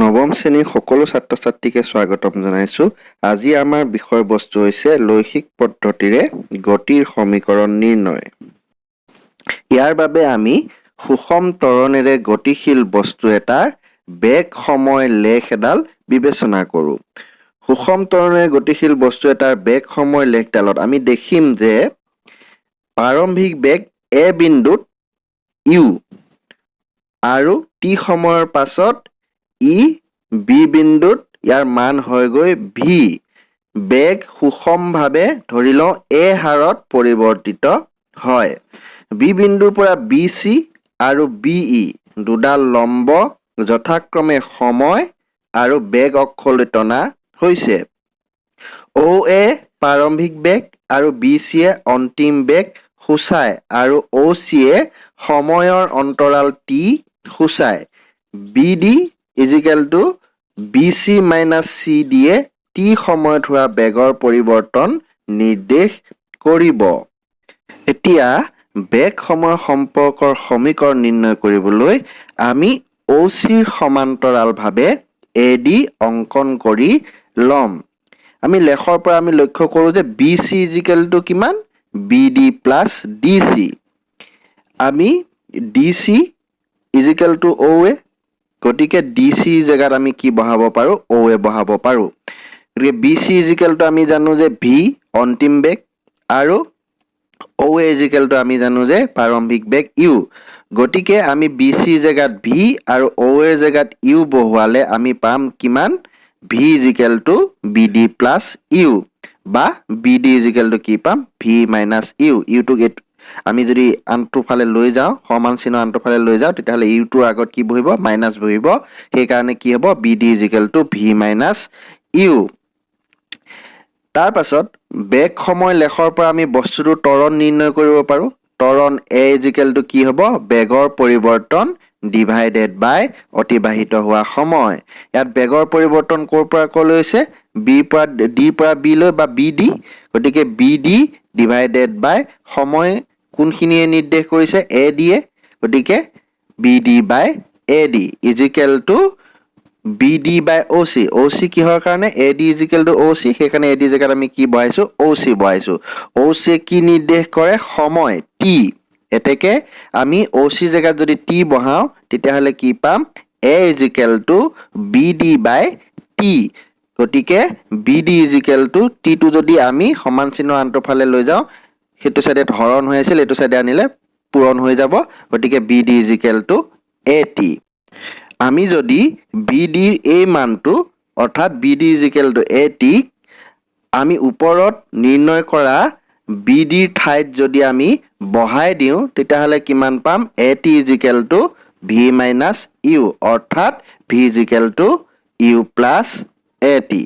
নৱম শ্ৰেণীৰ সকলো ছাত্ৰ ছাত্ৰীকে স্বাগতম জনাইছো। আজি আমাৰ বিষয়বস্তু হৈছে লৈখিক পদ্ধতিৰে গতিৰ সমীকৰণ নিৰ্ণয়। ইয়াৰ বাবে আমি সুষম ত্বৰণেৰে গতিশীল বস্তু এটাৰ বেগ সময় লেখ এডাল বিবেচনা কৰোঁ। সুষম ত্বৰণেৰে গতিশীল বস্তু এটাৰ বেগ সময় লেখডালত আমি দেখিম যে প্ৰাৰম্ভিক বেগ এ বিন্দুত ইউ আৰু টি সময়ৰ পাছত বি বিন্দুত ইয়াৰ মান হয়গৈ ভি। বেগ সুষমভাৱে ধৰি লওঁ এ হাৰত পৰিৱৰ্তিত হয়। বি বিন্দুৰ পৰা বি চি আৰু বি ই দুডাল লম্ব যথাক্ৰমে সময় আৰু বেগ অক্ষলৈ টনা হৈছে। অ এ প্ৰাৰম্ভিক বেগ আৰু বি চিয়ে অন্তিম বেগ সূচায় আৰু অ চিয়ে সময়ৰ অন্তৰাল টি সূচায়। B D equal to B C minus C D টি সময়ত হোৱা বেগৰ পৰিৱৰ্তন নিৰ্দেশ কৰিব। এতিয়া বেগ সময় সম্পৰ্কৰ সমীকৰণ নিৰ্ণয় কৰিবলৈ আমি অ চিৰ সমান্তৰালভাৱে এ ডি অংকন কৰি ল'ম। আমি লেখৰ পৰা আমি লক্ষ্য কৰোঁ যে বি চি ইজিকেল টু কিমান? B D plus D C. আমি D C equal to O A, গতিকে ডি চি জেগাত আমি কি বহাব পাৰোঁ? অ এ বহাব পাৰোঁ। গতিকে বি চি ইজিকেল টু আমি জানো যে ভি অন্তিম বেগ আৰু অ এ ইজিকেল টু আমি জানো যে প্ৰাৰম্ভিক বেগ ইউ। গতিকে আমি বি চি জেগাত ভি আৰু অ এৰ জেগাত ইউ বহুৱালে আমি পাম কিমান? V equal to B D plus U বা বি ডি ইজিকেল টু কি পাম? V minus U. ইউটোক আমি যদি আনটো ফালে লৈ যাওঁ, সমান চিহ্ন আনটো ফালে লৈ যাওঁ, তেতিয়াহ'লে ইউটোৰ আগত কি বহিব? মাইনাছ বহিব। সেইকাৰণে কি হ'ব? B D equal to V minus U. তাৰ পাছত বেগ সময় লেখৰ পৰা আমি বস্তুটোৰ ত্বৰণ নিৰ্ণয় কৰিব পাৰোঁ। ত্বৰণ এ ইজিকেল টু কি হ'ব? বেগৰ পৰিৱৰ্তন ডিভাইডেড বাই অতিবাহিত হোৱা সময়। ইয়াত বেগৰ পৰিৱৰ্তন ক'ৰ পৰা ক'লৈ হৈছে? ডিৰ পৰা বি লৈ বা বি ডি। গতিকে বি ডি ডিভাইডেড বাই সময় কোনখিনিয়ে নিৰ্দেশ কৰিছে? এ ডিয়ে। গতিকে B D by A D equal to B D by O C. O C কিহৰ কাৰণে? A D equal to O C. সেইকাৰণে এ ডি জেগাত আমি কি বহাইছো? অ চি বহাইছো। অ চিয়ে কি নিৰ্দেশ কৰে? সময় টি। এতেকে আমি অ চি জেগাত যদি টি বহাওঁ তেতিয়াহ'লে কি পাম? এ is equal to B D by T. গতিকে বি ডি ইজিকেল টু টিটো যদি আমি সমান চিহ্ন আনটো ফালে লৈ যাওঁ, সেইটো চাইডে হৰণ হৈ আছিল, এইটো চাইডে আনিলে পূৰণ হৈ যাব। গতিকে বি ডি ইজিকেল টু এ টি। আমি যদি বি ডিৰ এই মানটো অৰ্থাৎ বি ডি ইজিকেল টু এ টি আমি ওপৰত নিৰ্ণয় কৰা বি ডিৰ ঠাইত যদি আমি বহাই দিওঁ তেতিয়াহ'লে কিমান পাম? A T equal to V minus U অৰ্থাৎ V equal to U plus A T.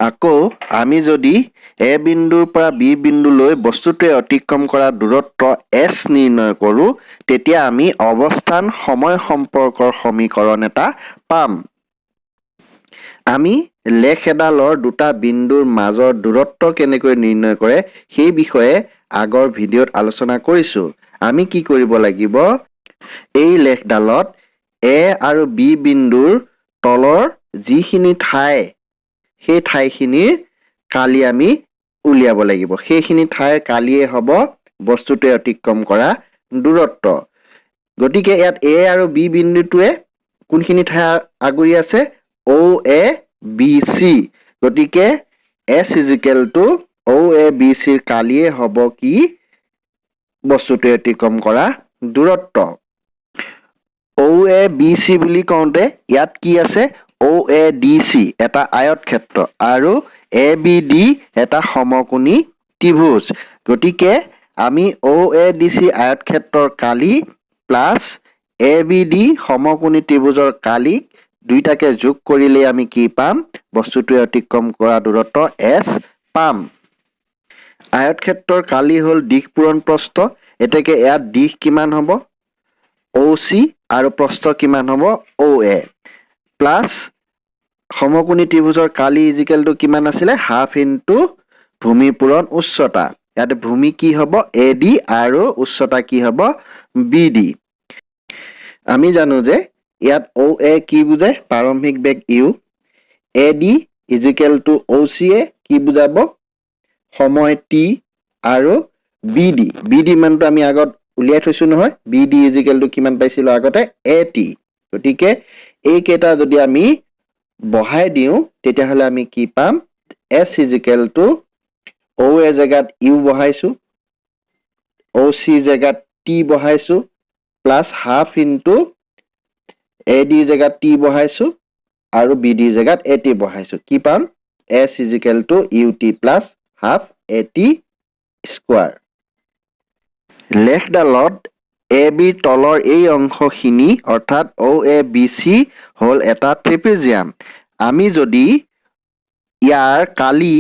আকৌ আমি যদি এ বিন্দুৰ পৰা বি বিন্দুলৈ বস্তুটোৱে অতিক্ৰম কৰা দূৰত্ব এছ নিৰ্ণয় কৰোঁ, তেতিয়া আমি অৱস্থান সময় সম্পৰ্কৰ সমীকৰণ এটা পাম। আমি লেখ এডালৰ দুটা বিন্দুৰ মাজৰ দূৰত্ব কেনেকৈ নিৰ্ণয় কৰে সেই বিষয়ে আগৰ ভিডিঅ'ত আলোচনা কৰিছোঁ। আমি কি কৰিব লাগিব? এই লেখডালত এ আৰু বি বিন্দুৰ তলৰ যিখিনি ঠাই, সেই ঠাইখিনিৰ কালি আমি উলিয়াব লাগিব। সেইখিনি ঠাইৰ কালিয়ে হ'ব বস্তুটোৱে অতিক্ৰম কৰা দূৰত্ব। গতিকে ইয়াত এ আৰু বি বিন্দুটোৱে কোনখিনি ঠাই আগুৰি আছে? অ এ বি চি। গতিকে S is equal to O A B চিৰ কালিয়ে হ'ব কি? বস্তুটোৱে অতিক্ৰম কৰা দূৰত্ব। অ এ বি চি বুলি কওঁতে ইয়াত কি আছে? অ এ ডি চি এটা আয়তক্ষেত্ৰ আৰু এ বি ডি এটা সমকোণী ত্ৰিভুজ। গতিকে আমি অ এ ডি চি আয়তক্ষেত্ৰৰ কালি প্লাছ এ বি ডি সমকোণী ত্ৰিভুজৰ কালি দুইটাকে যোগ কৰিলে আমি কি পাম? বস্তুটোৱে অতিক্ৰম কৰা দূৰত্ব এছ পাম। আয়তক্ষেত্ৰৰ কালি হ'ল দিশ পূৰণ প্ৰস্থ। এতেকে ইয়াত দিশ কিমান হ'ব? অ চি আৰু প্ৰস্থ কিমান হ'ব? অ এ প্লাছ সমকোণী ত্ৰিভুজৰ কালি ইজিকেল টু কিমান আছিলে? হাফ ইনটু ভূমি পূৰণ উচ্চতা। ইয়াতে ভূমি কি হ'ব? এ ডি আৰু উচ্চতা কি হ'ব? B D. আমি জানো যে ইয়াত OA কি বুজায় প্ৰাৰম্ভিক বেগ u AD equal to OCA কি বুজাব সময় t আৰু BD মানটো আমি আগত উলিয়াই থৈছো নহয় BD ইজিকেল টু কিমান পাইছিলো আগতে AT গতিকে এই কেইটা যদি আমি বহাই দিও তেতিয়াহলে আমি কি পাম S ইজিকেল টু OA জেগাত u বহাইছো OC জেগাত t বহাইছো প্লাস হাফ ইনটু AD জেগাত t বহাইছো আৰু BD জেগাত AT বহাইছো কি পাম S equal to UT plus half AT square লেখডালত AB তলৰ এই অংশখিনি অৰ্থাৎ OABC হল এটা ট্ৰেপেজিয়াম আমি যদি ইয়াৰ কালি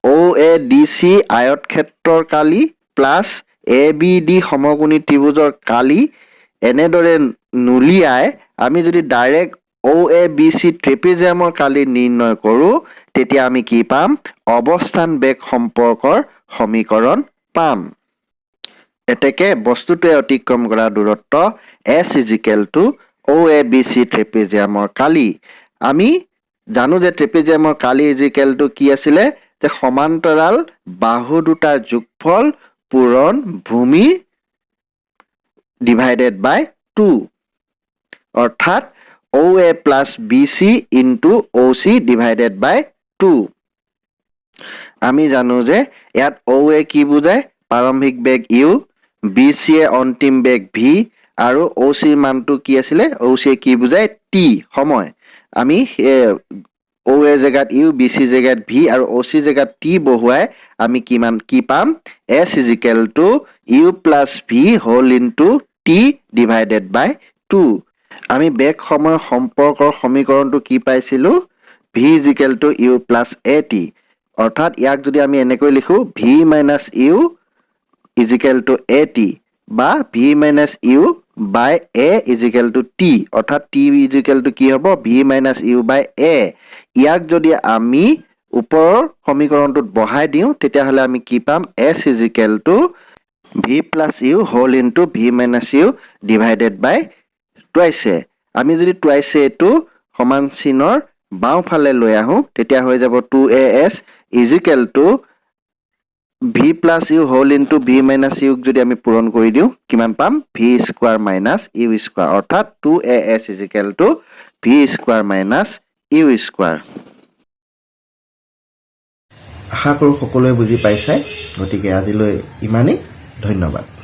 OADC আয়তক্ষেত্ৰৰ কালি প্লাস ABD সমকোণী ত্ৰিভুজৰ কালি এনেদৰে নুলিয়াই আমি যদি ডাইৰেক্ট OABC ট্ৰেপেজিয়ামৰ কালি নিৰ্ণয় কৰো তেতিয়া আমি কি পাম অৱস্থান বেগ সম্পৰ্কৰ সমীকৰণ পাম এতেকে বস্তুটোৱে অতিক্ৰম কৰা দূৰত্ব S ইজিকেল টু OABC ট্ৰেপেজিয়ামৰ কালি আমি জানো যে ট্ৰেপেজিয়ামৰ কালি ইজিকেল টু কি আছিলে যে সমান্তৰাল বাহু দুটাৰ যোগফল পূৰণ ভূমি ডিভাইডেড বাই 2 অৰ্থাৎ OA plus BC into OC divided by 2 আমি জানো যে ইয়াত OA কি বুজায় প্ৰাৰম্ভিক বেগ u BC এ অন্তিম বেগ v আৰু OC মানটো কি আছিল OC কি বুজায় t সময় আমি OA জেগাত u BC জেগাত v আৰু OC জেগাত t বহুৱাই আমি কিমান কি পাম S equal to u plus v whole into t divided by 2 আমি বেগ সময় সম্পৰ্কৰ সমীকৰণটো কি পাইছিলো v equal to u plus at অৰ্থাৎ ইয়াক যদি আমি এনেকৈ লিখো v minus u equal to at বা v minus u by a equal to t অৰ্থাৎ t ইজিকেল টু কি হ'ব v minus u by a ইয়াক যদি আমি ওপৰৰ সমীকৰণটোত বহাই দিও তেতিয়াহলে আমি কি পাম s equal to v plus u whole into v minus u divided by twice আমি যদি twice এটো সমান চিনৰ বাও ফালে লৈ আহো তেতিয়া হৈ যাব 2as equal to v plus u whole into v minus u যদি আমি পূৰণ কৰি দিও কিমান পাম v square minus u square অৰ্থাৎ 2as equal to v square minus u square আশা কৰো সকলোৱে বুজি পাইছে গতিকে আজিলৈ ইমানেই ধন্যবাদ